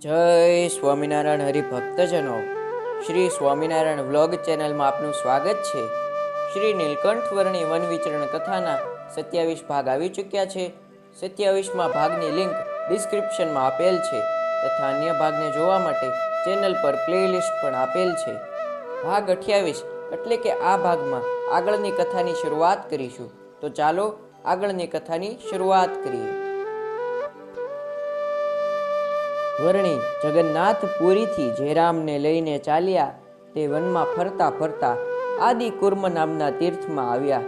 જય સ્વામિનારાયણ હરિભક્તજનો, શ્રી સ્વામિનારાયણ વ્લોગ ચેનલમાં આપનું સ્વાગત છે. શ્રી નીલકંઠ વર્ણી વન વિચરણ કથાના 27 ભાગ આવી ચૂક્યા છે. 27મા ભાગની લિંક ડિસ્ક્રિપ્શનમાં આપેલ છે તથા અન્ય ભાગને જોવા માટે ચેનલ પર પ્લેલિસ્ટ પણ આપેલ છે. ભાગ 28 એટલે કે આ ભાગમાં આગળની કથાની શરૂઆત કરીશું. તો ચાલો આગળની કથાની શરૂઆત કરીએ. વર્ણી જગન્નાથપુરીથી જયરામને લઈને ચાલ્યા. તે વનમાં ફરતા ફરતા આદિકુર્મ નામના તીર્થમાં આવ્યા.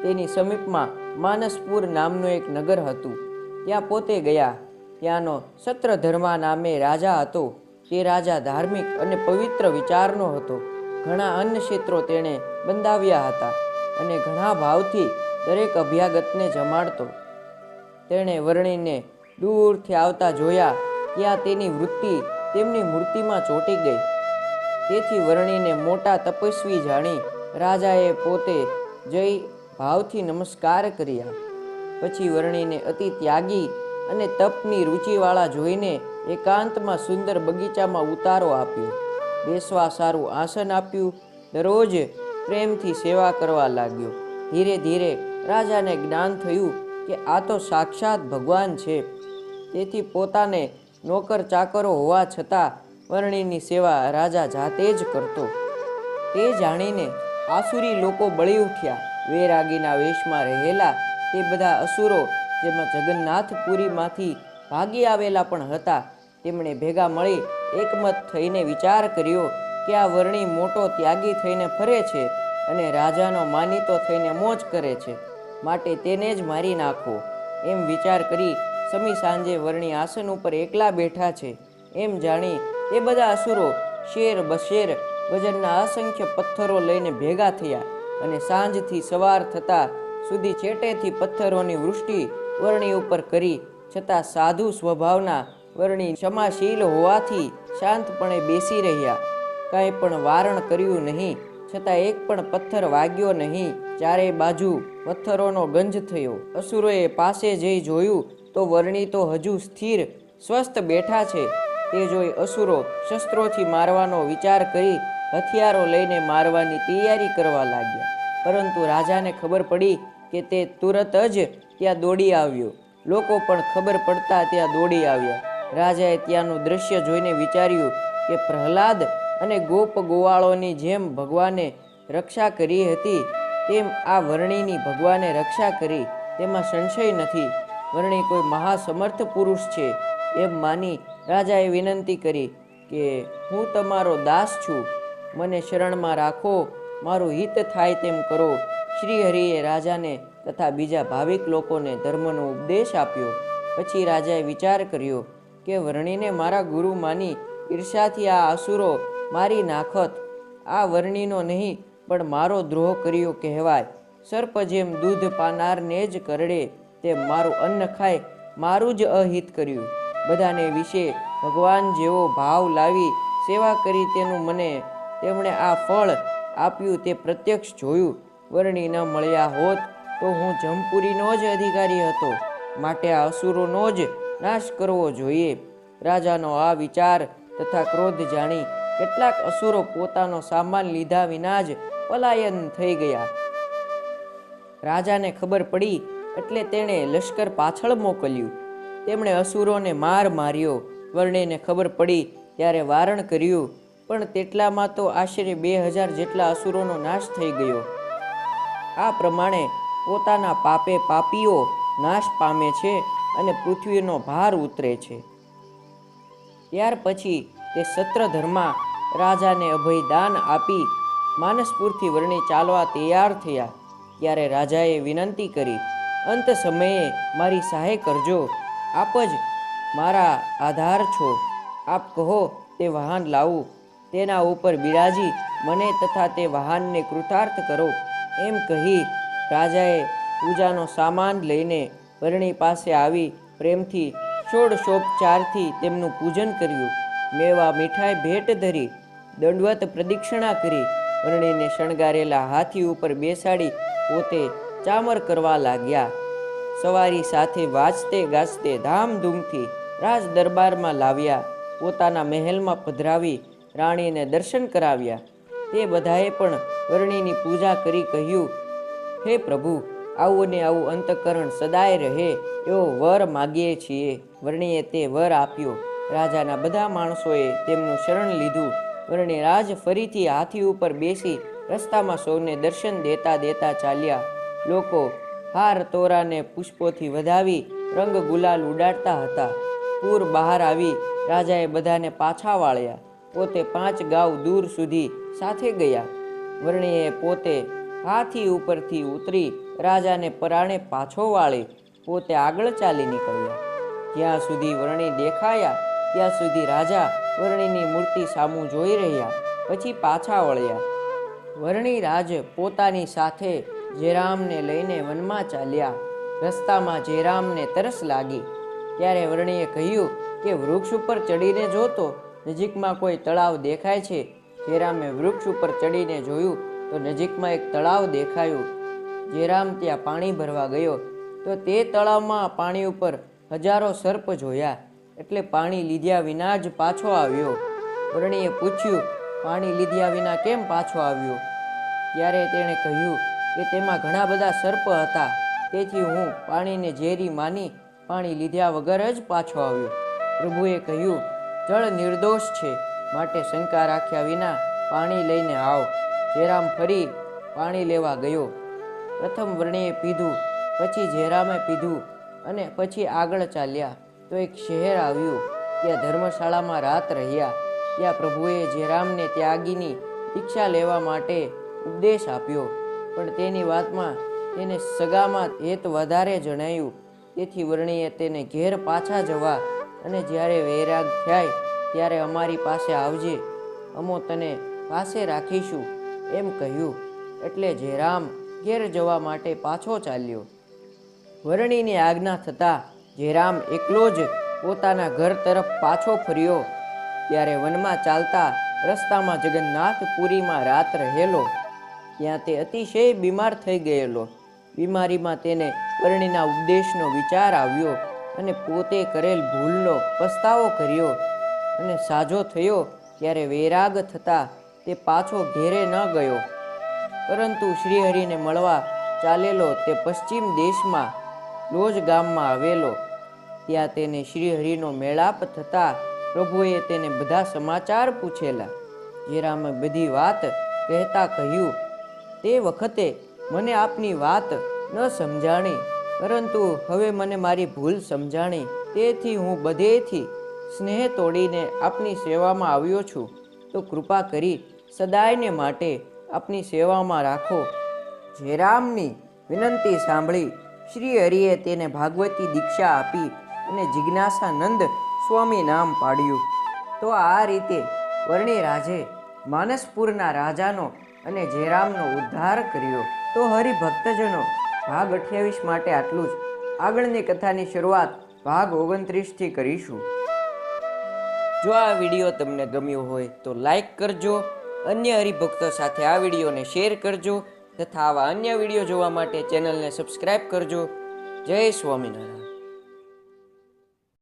તેની સમીપમાં માનસપુર નામનું એક નગર હતું. ત્યાં પોતે ગયા. ત્યાંનો સત્રધર્મા નામે રાજા હતો. તે રાજા ધાર્મિક અને પવિત્ર વિચારનો હતો. ઘણા અન્ન ક્ષેત્રો તેણે બંધાવ્યા હતા અને ઘણા ભાવથી દરેક અભ્યાગતને જમાડતો. તેણે વર્ણીને દૂરથી આવતા જોયા. ત્યાં તેની વૃત્તિ તેમની મૂર્તિમાં ચોંટી ગઈ. તેથી વર્ણીને મોટા તપસ્વી જાણી રાજાએ પોતે જઈ ભાવથી નમસ્કાર કર્યા. પછી વર્ણીને અતિ ત્યાગી અને તપની રુચિવાળા જોઈને એકાંતમાં સુંદર બગીચામાં ઉતારો આપ્યો. બેસવા સારું આસન આપ્યું. દરરોજ પ્રેમથી સેવા કરવા લાગ્યો. ધીરે ધીરે રાજાને જ્ઞાન થયું કે આ તો સાક્ષાત ભગવાન છે. તેથી પોતાને નોકર ચાકરો હોવા છતાં વર્ણીની સેવા રાજા જાતે જ કરતો. તે જાણીને આસુરી લોકો બળી ઉઠ્યા. વૈરાગીના વેશમાં રહેલા તે બધા અસુરો, જેમાં જગન્નાથપુરીમાંથી ભાગી આવેલા પણ હતા, તેમણે ભેગા મળી એકમત થઈને વિચાર કર્યો કે આ વર્ણી મોટો ત્યાગી થઈને ફરે છે અને રાજાનો માનીતો થઈને મોજ કરે છે, માટે તેને જ મારી નાખો. એમ વિચાર કરી સમી સાંજે વર્ણી આસન ઉપર એકલા બેઠા છે એમ જાણી એ બધા અસુરો શેર બશેર વજનના અસંખ્ય પથ્થરો લઈને ભેગા થયા અને સાંજથી સવાર થતા સુધી છેટેથી પથ્થરોની વૃષ્ટિ વર્ણી ઉપર કરી. છતાં સાધુ સ્વભાવના વર્ણી ક્ષમાશીલ હોવાથી શાંતપણે બેસી રહ્યા. કાંઈ પણ વારણ કર્યું નહીં, છતાં એક પણ પથ્થર વાગ્યો નહીં. ચારે બાજુ પથ્થરોનો ગંજ થયો. અસુરોએ પાસે જઈ જોયું તો વર્ણી તો હજુ સ્થિર સ્વસ્થ બેઠા છે. તે જોઈ અસુરો શસ્ત્રોથી મારવાનો વિચાર કરી હથિયારો લઈને મારવાની તૈયારી કરવા લાગ્યા. પરંતુ રાજાને ખબર પડી કે તે તુરત જ ત્યાં દોડી આવ્યો. લોકો પણ ખબર પડતા ત્યાં દોડી આવ્યા. રાજાએ ત્યાંનું દ્રશ્ય જોઈને વિચાર્યું કે પ્રહલાદ અને ગોપ ગોવાળોની જેમ ભગવાને રક્ષા કરી હતી તેમ આ વર્ણીની ભગવાને રક્ષા કરી, તેમાં સંશય નથી. વર્ણી કોઈ મહાસમર્થ પુરુષ છે એમ માની રાજાએ વિનંતી કરી કે હું તમારો દાસ છું, મને શરણમાં રાખો, મારું હિત થાય તેમ કરો. શ્રી હરિએ રાજાને તથા બીજા ભાવિક લોકોને ધર્મનો ઉપદેશ આપ્યો. પછી રાજાએ વિચાર કર્યો કે વર્ણીને મારા ગુરુ માની ઈર્ષાથી આ અસુરો મારી નાખત. આ વર્ણીનો નહીં પણ મારો દ્રોહ કર્યો કહેવાય. સર્પ જેમ દૂધ પાનારને જ કરડે તેમ મારું અન્ન ખાઈ મારું જ અહિત કર્યું. બધાને વિશે ભગવાન જેવો ભાવ લાવી સેવા કરી તેનું મને તેમણે આ ફળ આપ્યું તે પ્રત્યક્ષ જોયું. વર્ણી ન મળ્યા હોત તો હું જમપુરીનો જ અધિકારી હતો, માટે આ અસુરોનો જ નાશ કરવો જોઈએ. રાજાનો આ વિચાર તથા ક્રોધ જાણી કેટલાક અસુરો પોતાનો સામાન લીધા વિના જ પલાયન થઈ ગયા. રાજાને ખબર પડી એટલે તેણે લશ્કર પાછળ મોકલ્યું. તેમણે અસુરોને માર માર્યો. વર્ણીને ખબર પડી ત્યારે વારણ કર્યું, પણ તેટલામાં તો આશરે 2000 જેટલા અસુરોનો નાશ થઈ ગયો. આ પ્રમાણે પોતાના પાપે પાપીઓ નાશ પામે છે અને પૃથ્વીનો ભાર ઉતરે છે. ત્યાર પછી તે સત્રધર્મા રાજાને અભયદાન આપી માનસપુરથી વર્ણી ચાલવા તૈયાર થયા. ત્યારે રાજાએ વિનંતી કરી, અંત સમયે મારી સહાય કરજો, આપ જ મારા આધાર છો. આપ કહો તે વાહન લાવું, તેના ઉપર બિરાજી મને તથા તે વાહનને કૃતાર્થ કરો. એમ કહી રાજાએ પૂજાનો સામાન લઈને વર્ણી પાસે આવી પ્રેમથી ષોડશોપચારથી તેમનું પૂજન કર્યું. મેવા મીઠાઈ ભેટ ધરી દંડવત પ્રદક્ષિણા કરી વર્ણીને શણગારેલા હાથી ઉપર બેસાડી પોતે ચામર કરવા લાગ્યા. સવારી સાથે વાજતે ગાજતે ધામધૂમથી રાજ દરબારમાં લાવ્યા. પોતાના મહેલમાં પધરાવી રાણીને દર્શન કરાવ્યા. તે બધાએ પણ વર્ણિની પૂજા કરી કહ્યું, હે પ્રભુ, આવું ને આવું અંતઃકરણ સદાય રહે એવો વર માગીએ છીએ. વર્ણિએ તે વર આપ્યો. રાજાના બધા માણસોએ તેમનું શરણ લીધું. વર્ણિરાજ ફરીથી હાથી ઉપર બેસી રસ્તામાં સૌને દર્શન દેતા દેતા ચાલ્યા. લોકો હાર તોરાને પુષ્પોથી વધાવી રંગ ગુલાલ ઉડાડતા હતા. પૂર બહાર આવી રાજાએ બધાને પાછા વાળ્યા. પોતે 5 ગાંવ દૂર સુધી સાથે ગયા. વર્ણિએ પોતે હાથી ઉપરથી ઉતરી રાજાને પરાણે પાછો વાળી પોતે આગળ ચાલી નીકળ્યા. જ્યાં સુધી વર્ણિ દેખાયા ત્યાં સુધી રાજા વર્ણિની મૂર્તિ સામું જોઈ રહ્યા, પછી પાછા વળ્યા. વર્ણિરાજ પોતાની સાથે જયરામને લઈને વનમાં ચાલ્યા. રસ્તામાં જયરામને તરસ લાગી. ત્યારે વર્ણિએ કહ્યું કે વૃક્ષ ઉપર ચડીને જોતો, નજીકમાં કોઈ તળાવ દેખાય છે. જયરામે વૃક્ષ ઉપર ચડીને જોયું તો નજીકમાં એક તળાવ દેખાયું. જયરામ ત્યાં પાણી ભરવા ગયો તો તે તળાવમાં પાણી ઉપર હજારો સર્પ જોયા, એટલે પાણી લીધ્યા વિના જ પાછો આવ્યો. વર્ણિએ પૂછ્યું, પાણી લીધ્યા વિના કેમ પાછો આવ્યો? ત્યારે તેણે કહ્યું કે તેમાં ઘણા બધા સર્પ હતા, તેથી હું પાણીને ઝેરી માની પાણી લીધ્યા વગર જ પાછો આવ્યો. પ્રભુએ કહ્યું, જળ નિર્દોષ છે, માટે શંકા રાખ્યા વિના પાણી લઈને આવ. જયરામ ફરી પાણી લેવા ગયો. પ્રથમ વર્ણિએ પીધું, પછી જયરામે પીધું અને પછી આગળ ચાલ્યા તો એક શહેર આવ્યું. ત્યાં ધર્મશાળામાં રાત રહ્યા. ત્યાં પ્રભુએ જયરામને ત્યાગીની દીક્ષા લેવા માટે ઉપદેશ આપ્યો, પણ તેની વાતમાં તેને સગામાં હેત વધારે જણાયું. તેથી વર્ણિએ તેને ઘેર પાછા જવા અને જ્યારે વૈરાગ થાય ત્યારે અમારી પાસે આવજે, અમો તને પાસે રાખીશું એમ કહ્યું. એટલે જયરામ ઘેર જવા માટે પાછો ચાલ્યો. વર્ણિની આજ્ઞા થતાં જયરામ એકલો જ પોતાના ઘર તરફ પાછો ફર્યો. ત્યારે વનમાં ચાલતા રસ્તામાં જગન્નાથપુરીમાં રાત રહેલો. ત્યાં તે અતિશય બીમાર થઈ ગયેલો. બીમારીમાં તેને વર્ણિના ઉપદેશનો વિચાર આવ્યો અને પોતે કરેલ ભૂલનો પસ્તાવો કર્યો અને સાજો થયો. ત્યારે વૈરાગ થતાં તે પાછો ઘેરે ન ગયો, પરંતુ શ્રીહરિને મળવા ચાલેલો તે પશ્ચિમ દેશમાં લોજ ગામમાં આવેલો. ત્યાં તેને શ્રીહરિનો મેળાપ થતાં પ્રભુએ તેને બધા સમાચાર પૂછેલા. જયરામે બધી વાત કહેતા કહ્યું, તે વખતે મને આપની વાત ન સમજાણી, પરંતુ હવે મને મારી ભૂલ સમજાણી. તેથી હું બધેથી સ્નેહ તોડીને આપની સેવામાં આવ્યો છું. તો કૃપા કરી સદાયને માટે આપની સેવામાં રાખો. જયરામની વિનંતી સાંભળી શ્રી હરિએ તેને ભાગવતી દીક્ષા આપી અને જિજ્ઞાસાનંદ સ્વામી નામ પાડ્યું. તો આ રીતે વર્ણિરાજે માનસપુરના રાજાનો અને જયરામનો ઉદ્ધાર કર્યો. તો હરિભક્તજનો, ભાગ 28 માટે આટલું જ. આગળની કથાની શરૂઆત ભાગ 29થી કરીશું. જો આ વિડીયો તમને ગમ્યો હોય તો લાઈક કરજો, અન્ય હરિભક્તો સાથે આ વિડીયોને શેર કરજો તથા આવા અન્ય વિડીયો જોવા માટે ચેનલને સબસ્ક્રાઈબ કરજો. જય સ્વામિનારાયણ.